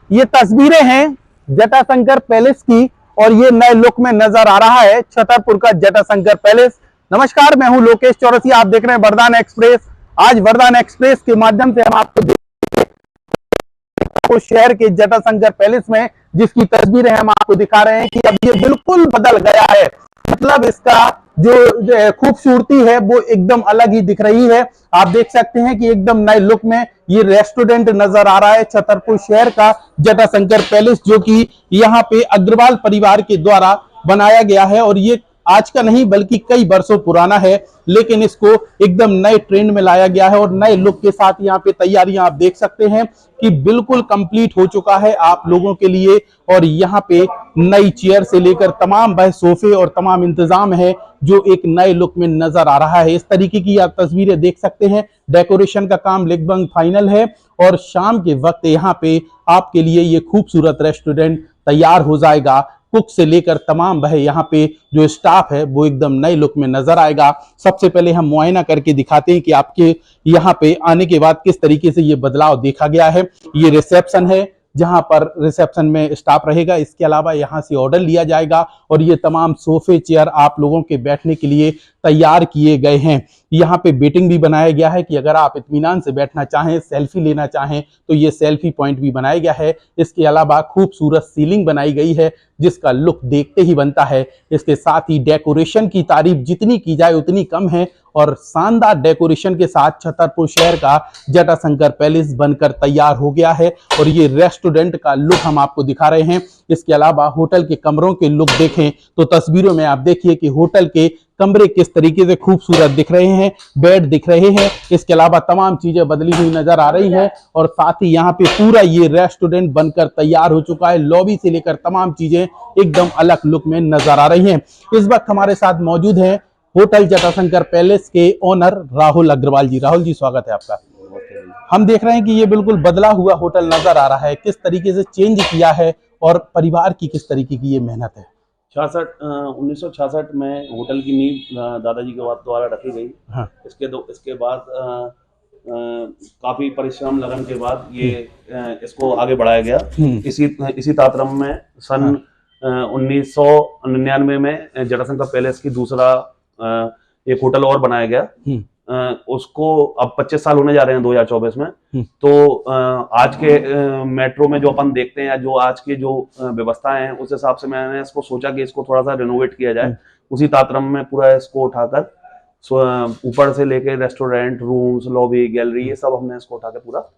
ये तस्वीरें हैं जटाशंकर पैलेस की और ये नए लुक में नजर आ रहा है छतरपुर का जटाशंकर पैलेस। नमस्कार, मैं हूं लोकेश चौरसिया, आप देख रहे हैं वरदान एक्सप्रेस। आज वरदान एक्सप्रेस के माध्यम से हम आपको शहर के जटाशंकर पैलेस में जिसकी तस्वीरें हम आपको दिखा रहे हैं कि अब ये बिल्कुल बदल गया है। मतलब इसका जो खूबसूरती है वो एकदम अलग ही दिख रही है। आप देख सकते हैं कि एकदम नए लुक में ये रेस्टोरेंट नजर आ रहा है छतरपुर शहर का जटाशंकर पैलेस, जो कि यहाँ पे अग्रवाल परिवार के द्वारा बनाया गया है और ये आज का नहीं बल्कि कई वर्षों पुराना है, लेकिन इसको एकदम नए ट्रेंड में लाया गया है और नए लुक के साथ यहाँ पे तैयारियां आप देख सकते हैं कि बिल्कुल कंप्लीट हो चुका है आप लोगों के लिए। और यहाँ पे नई चेयर से लेकर तमाम वह सोफे और तमाम इंतजाम है जो एक नए लुक में नजर आ रहा है। इस तरीके की आप तस्वीरें देख सकते हैं। डेकोरेशन का काम लगभग फाइनल है और शाम के वक्त यहाँ पे आपके लिए ये खूबसूरत रेस्टोरेंट तैयार हो जाएगा। कुक से लेकर तमाम वह यहाँ पे जो स्टाफ है वो एकदम नए लुक में नजर आएगा। सबसे पहले हम मुआयना करके दिखाते हैं कि आपके यहाँ पे आने के बाद किस तरीके से ये बदलाव देखा गया है। ये रिसेप्शन है जहां पर रिसेप्शन में स्टाफ रहेगा। इसके अलावा यहां से ऑर्डर लिया जाएगा और ये तमाम सोफे चेयर आप लोगों के बैठने के लिए तैयार किए गए हैं। यहाँ पे वेटिंग भी बनाया गया है कि अगर आप इत्मीनान से बैठना चाहें, सेल्फी लेना चाहें तो ये सेल्फी पॉइंट भी बनाया गया है। इसके अलावा खूबसूरत सीलिंग बनाई गई है जिसका लुक देखते ही बनता है। इसके साथ ही डेकोरेशन की तारीफ जितनी की जाए उतनी कम है और शानदार डेकोरेशन के साथ छतरपुर शहर का जटाशंकर पैलेस बनकर तैयार हो गया है और ये रेस्टोरेंट का लुक हम आपको दिखा रहे हैं। इसके अलावा होटल के कमरों के लुक देखें तो तस्वीरों में आप देखिए कि होटल के कमरे किस तरीके से खूबसूरत दिख रहे हैं, बेड दिख रहे हैं। इसके अलावा तमाम चीजें बदली हुई नजर आ रही हैं और साथ ही यहाँ पे पूरा ये रेस्टोरेंट बनकर तैयार हो चुका है। लॉबी से लेकर तमाम चीजें एकदम अलग लुक में नजर आ रही हैं। इस वक्त हमारे साथ मौजूद हैं होटल जटाशंकर पैलेस के ओनर राहुल अग्रवाल जी। राहुल जी, स्वागत है आपका। हम देख रहे हैं कि ये बिल्कुल बदला हुआ होटल नजर आ रहा है, किस तरीके से चेंज किया है और परिवार की किस तरीके की ये मेहनत है। 1966 में होटल की नींव दादाजी के द्वारा रखी गई। हाँ। इसके बाद काफी परिश्रम लगन के बाद ये इसको आगे बढ़ाया गया। इसी तातरम में सन 1999 में जटाशंकर पैलेस की दूसरा एक होटल और बनाया गया। उसको अब 25 साल होने जा रहे हैं 2024 में। तो आज के मेट्रो में जो अपन देखते हैं, जो आज की जो व्यवस्थाएं हैं, उस हिसाब से मैंने इसको सोचा कि इसको थोड़ा सा रिनोवेट किया जाए। उसी तातरम में पूरा इसको उठाकर ऊपर से लेके रेस्टोरेंट, रूम्स, लॉबी, गैलरी, ये सब हमने इसको उठाकर पूरा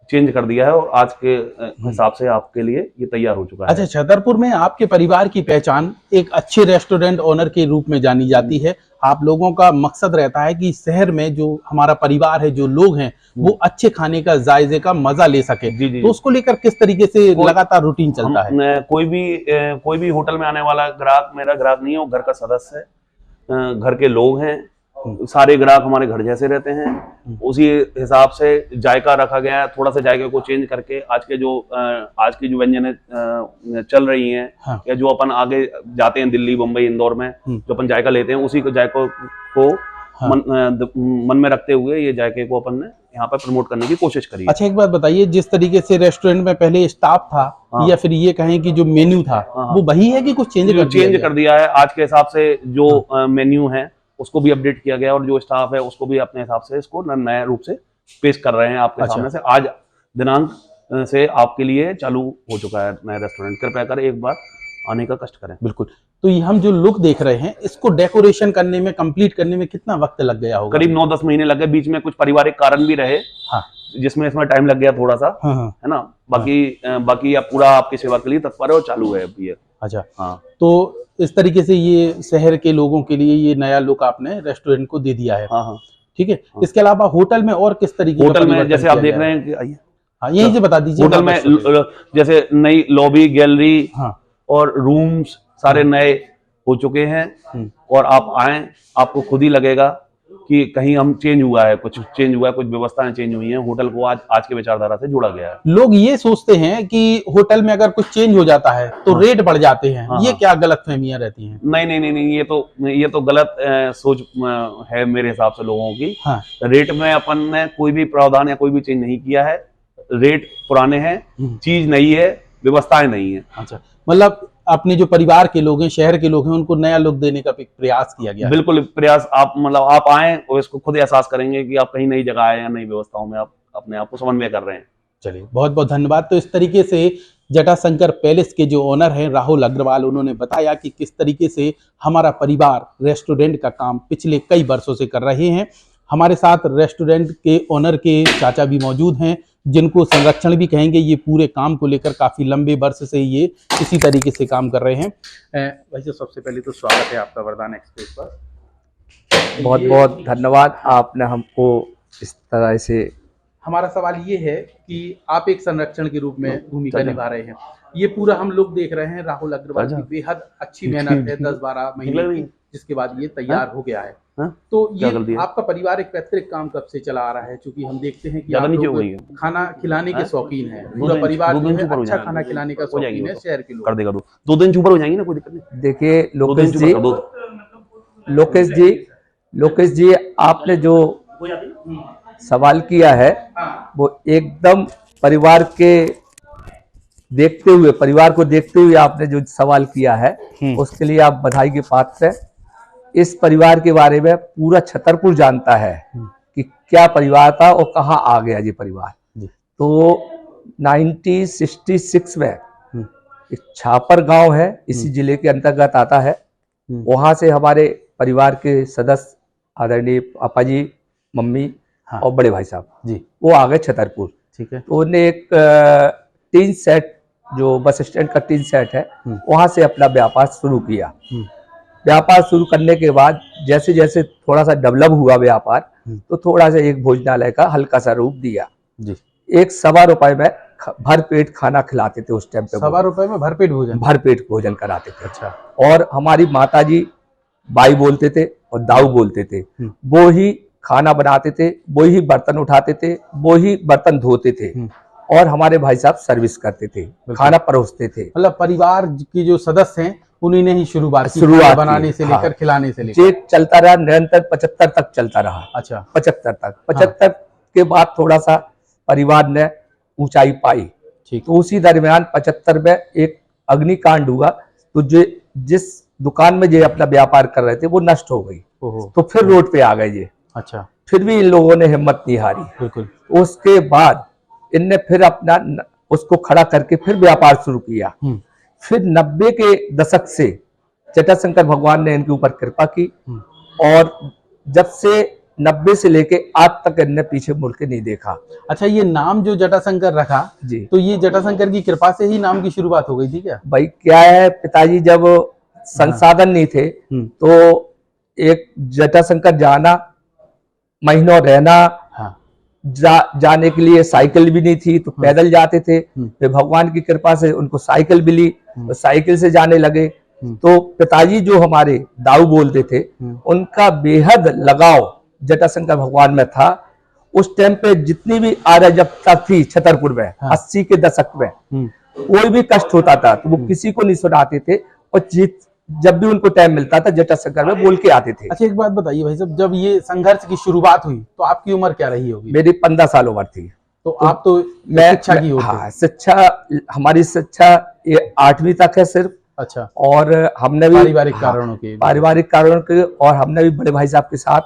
चेंज कर दिया है और आज के हिसाब से आपके लिए ये तैयार हो चुका है। अच्छा, छतरपुर में आपके परिवार की पहचान एक अच्छे रेस्टोरेंट ओनर के रूप में जानी जाती है। आप लोगों का मकसद रहता है कि शहर में जो हमारा परिवार है, जो लोग हैं, वो अच्छे खाने का, जायजे का मजा ले सके। जी। तो उसको लेकर किस तरीके से लगातार रूटीन चलता है? कोई भी होटल में आने वाला ग्राहक मेरा ग्राहक नहीं है, वो घर का सदस्य है। घर के लोग हैं, सारे ग्राहक हमारे घर जैसे रहते हैं। उसी हिसाब से जायका रखा गया है। थोड़ा सा जायके को चेंज करके आज की जो व्यंजन चल रही हैं, हाँ। या जो अपन आगे जाते हैं दिल्ली, मुंबई, इंदौर में जो अपन जायका लेते हैं, उसी को जायकों को हाँ। मन में रखते हुए ये जायके को अपन ने यहाँ पर प्रमोट करने की कोशिश करी। अच्छा, एक बात बताइए, जिस तरीके से रेस्टोरेंट में पहले स्टाफ था, हाँ। या फिर ये कहें कि जो मेन्यू था, हाँ। वो वही है कि कुछ चेंज कर दिया है? आज के हिसाब से जो मेन्यू है उसको भी अपडेट किया गया और जो स्टाफ है उसको भी अपने हिसाब से इसको नए रूप से पेश कर रहे हैं आपके सामने से। आज दिनांक से आपके लिए चालू हो चुका है नया रेस्टोरेंट। कृपया कर एक बार आने का कष्ट करें। बिल्कुल। तो ये हम जो लुक देख रहे हैं, इसको डेकोरेशन करने में, कंप्लीट करने में कितना वक्त लग गया होगा? करीब 9-10 महीने लग गए। बीच में कुछ पारिवारिक कारण भी रहे, हाँ। जिसमें इसमें टाइम लग गया थोड़ा सा, हाँ। है ना। बाकी अब पूरा आपकी सेवा के लिए तत्पर है और चालू है अभी। अच्छा, हाँ। तो इस तरीके से ये शहर के लोगों के लिए ये नया लुक आपने रेस्टोरेंट को दे दिया है। हाँ। ठीक है। हाँ। इसके अलावा होटल में और किस तरीके? होटल में जैसे आप देख रहे हैं, आइए, हाँ, यही से बता दीजिए। होटल में जैसे नई लॉबी, गैलरी, हाँ। और रूम्स सारे नए हो चुके हैं और आप आए, आपको खुद ही लगेगा कि कहीं हम चेंज हुआ है, कुछ चेंज हुआ है, कुछ व्यवस्थाएं चेंज हुई हैं। होटल को आज के विचारधारा से जोड़ा गया है। लोग ये सोचते हैं कि होटल में अगर कुछ चेंज हो जाता है तो हाँ। रेट बढ़ जाते हैं। हाँ। ये क्या गलतफहमियां रहती हैं? नहीं, ये तो गलत सोच है मेरे हिसाब से लोगों की। हाँ। रेट में अपन ने कोई भी प्रावधान या कोई भी चेंज नहीं किया है। रेट पुराने हैं, चीज नई है, व्यवस्थाएं नहीं है। अच्छा, मतलब अपने जो परिवार के लोग हैं, शहर के लोग हैं, उनको नया लुक देने का भी प्रयास किया गया है। बिल्कुल प्रयास, आप मतलब आप आए और इसको खुद एहसास करेंगे कि आप कहीं नई जगह आए हैं, नई व्यवस्थाओं में आप अपने आप को समन्वय कर रहे हैं। चलिए, बहुत बहुत धन्यवाद। तो इस तरीके से जटाशंकर पैलेस के जो ओनर हैं राहुल अग्रवाल, उन्होंने बताया कि किस तरीके से हमारा परिवार रेस्टोरेंट का काम पिछले कई वर्षों से कर रहे हैं। हमारे साथ रेस्टोरेंट के ओनर के चाचा भी मौजूद हैं, जिनको संरक्षण भी कहेंगे। ये पूरे काम को लेकर काफ़ी लंबे वर्ष से ये इसी तरीके से काम कर रहे हैं। वैसे सबसे पहले तो स्वागत है आपका वरदान एक्सप्रेस पर। बहुत बहुत धन्यवाद, आपने हमको इस तरह से। हमारा सवाल ये है कि आप एक संरक्षण के रूप में भूमिका निभा रहे हैं। ये पूरा हम लोग देख रहे हैं राहुल अग्रवाल की बेहद अच्छी मेहनत है, 10-12 महीने की, जिसके बाद ये तैयार हो गया है। तो ये आपका परिवार एक पैतृक काम कब से चला आ रहा है? क्योंकि हम देखते हैं कि आप लोग खाना खिलाने के शौकीन हैं, पूरा परिवार जो है अच्छा खाना खिलाने का शौकीन है, शहर के लोग। कर देगा 2 दिन ऊपर हो जाएंगे ना, कोई दिक्कत नहीं। देखिए लोकेश जी, आपने जो सवाल किया है वो एकदम परिवार को देखते हुए आपने जो सवाल किया है, उसके लिए आप बधाई के पात्र हैं। इस परिवार के बारे में पूरा छतरपुर जानता है कि क्या परिवार था और कहाँ आ गया ये परिवार। तो 1966 में एक छापर गांव है, इसी जिले के अंतर्गत आता है। वहां से हमारे परिवार के सदस्य आदरणीय पापा जी, मम्मी और बड़े भाई साहब जी, वो आ गए छतरपुर। ठीक है। तो उन्हें एक टीन सेट, जो बस स्टैंड का टीन सेट है, वहां से अपना व्यापार शुरू किया। व्यापार शुरू करने के बाद जैसे जैसे थोड़ा सा डेवलप हुआ व्यापार, तो थोड़ा सा एक भोजनालय का हल्का सा रूप दिया जी। 1.25 में भरपेट खाना खिलाते थे उस टाइम पे। 1.25 में भरपेट भोजन कराते थे। अच्छा। और हमारी माता जी बाई बोलते थे और दाऊ बोलते थे, वो ही खाना बनाते थे, वो ही बर्तन उठाते थे, वो ही बर्तन धोते थे, और हमारे भाई साहब सर्विस करते थे, खाना परोसते थे। मतलब परिवार के जो सदस्य हैं उन्हीं ने ही शुरुआत बनाने से लेकर खिलाने से लेकर ये चलता रहा निरंतर, 75 तक चलता रहा। अच्छा, 75 के बाद थोड़ा सा परिवार ने ऊंचाई पाई। तो उसी दरमियान 75 में एक अग्निकांड हुआ, तो जिस दुकान में ये अपना व्यापार कर रहे थे वो नष्ट हो गई। तो फिर रोड पे आ गए ये। अच्छा। फिर भी इन लोगों ने हिम्मत नहीं हारी। बिल्कुल। उसके बाद इनने फिर अपना उसको खड़ा करके फिर व्यापार शुरू किया। फिर 90 के दशक से जटाशंकर भगवान ने इनके ऊपर कृपा की, और जब से 90 से लेके आज तक इनने पीछे मुड़ के नहीं देखा। अच्छा, ये नाम जो जटाशंकर रखा जी, तो ये जटाशंकर की कृपा से ही नाम की शुरुआत हो गई थी क्या? भाई क्या है, पिताजी जब संसाधन नहीं थे तो एक जटाशंकर जाना, महीनों रहना, जाने के लिए साइकिल भी नहीं थी तो पैदल जाते थे। फिर भगवान की कृपा से उनको साइकिल मिली, तो साइकिल से जाने लगे। तो पिताजी जो हमारे दाऊ बोलते थे, उनका बेहद लगाव जटाशंकर भगवान में था। उस टाइम पे जितनी भी अराजकता थी छतरपुर में, 80 के दशक में, कोई भी कष्ट होता था तो वो किसी को नहीं सुनाते थे, और जब भी उनको टाइम मिलता था जटाशंकर में बोल के आते थे। अच्छा, एक बात बताइए भाई साहब, जब ये संघर्ष की शुरुआत हुई तो आपकी उम्र क्या रही होगी? मेरी 15 साल उम्र थी। तो आप तो शिक्षा की होती? हाँ, शिक्षा, हमारी शिक्षा 8वीं तक है सिर्फ। अच्छा। और हमने भी पारिवारिक कारणों के, और हमने भी बड़े भाई साहब के साथ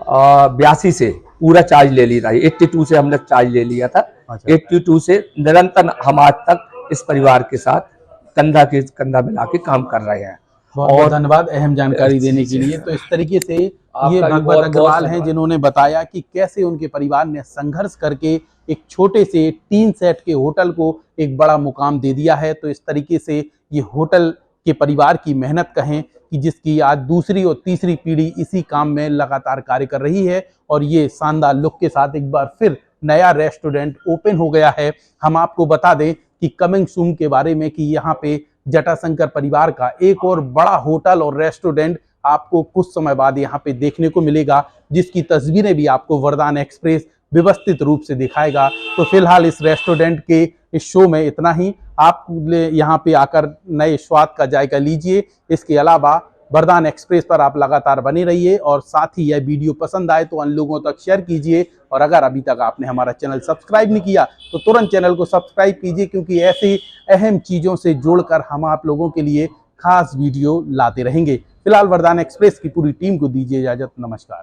82 से पूरा चार्ज ले लिया था। 82 से हमने चार्ज ले लिया था। 82 से निरंतर हम आज तक इस परिवार के साथ कंधा के कंधा मिला के काम कर रहे हैं। और धन्यवाद अहम जानकारी देने के लिए। तो इस तरीके से ये भगवत अग्रवाल हैं, जिन्होंने बताया कि कैसे उनके परिवार ने संघर्ष करके एक छोटे से टीन सेट के होटल को एक बड़ा मुकाम दे दिया है। तो इस तरीके से ये होटल के परिवार की मेहनत कहें कि जिसकी आज दूसरी और तीसरी पीढ़ी इसी काम में लगातार कार्य कर रही है, और ये शानदार लुक के साथ एक बार फिर नया रेस्टोरेंट ओपन हो गया है। हम आपको बता दें कि कमिंग सून के बारे में कि यहाँ पे जटाशंकर परिवार का एक और बड़ा होटल और रेस्टोरेंट आपको कुछ समय बाद यहाँ पे देखने को मिलेगा, जिसकी तस्वीरें भी आपको वरदान एक्सप्रेस व्यवस्थित रूप से दिखाएगा। तो फिलहाल इस रेस्टोरेंट के इस शो में इतना ही। आप यहाँ पे आकर नए स्वाद का जायका लीजिए। इसके अलावा वरदान एक्सप्रेस पर आप लगातार बने रहिए और साथ ही यह वीडियो पसंद आए तो अन्य लोगों तक शेयर कीजिए। और अगर अभी तक आपने हमारा चैनल सब्सक्राइब नहीं किया तो तुरंत चैनल को सब्सक्राइब कीजिए, क्योंकि ऐसी अहम चीज़ों से जोड़कर हम आप लोगों के लिए खास वीडियो लाते रहेंगे। फिलहाल वरदान एक्सप्रेस की पूरी टीम को दीजिए इजाजत। नमस्कार।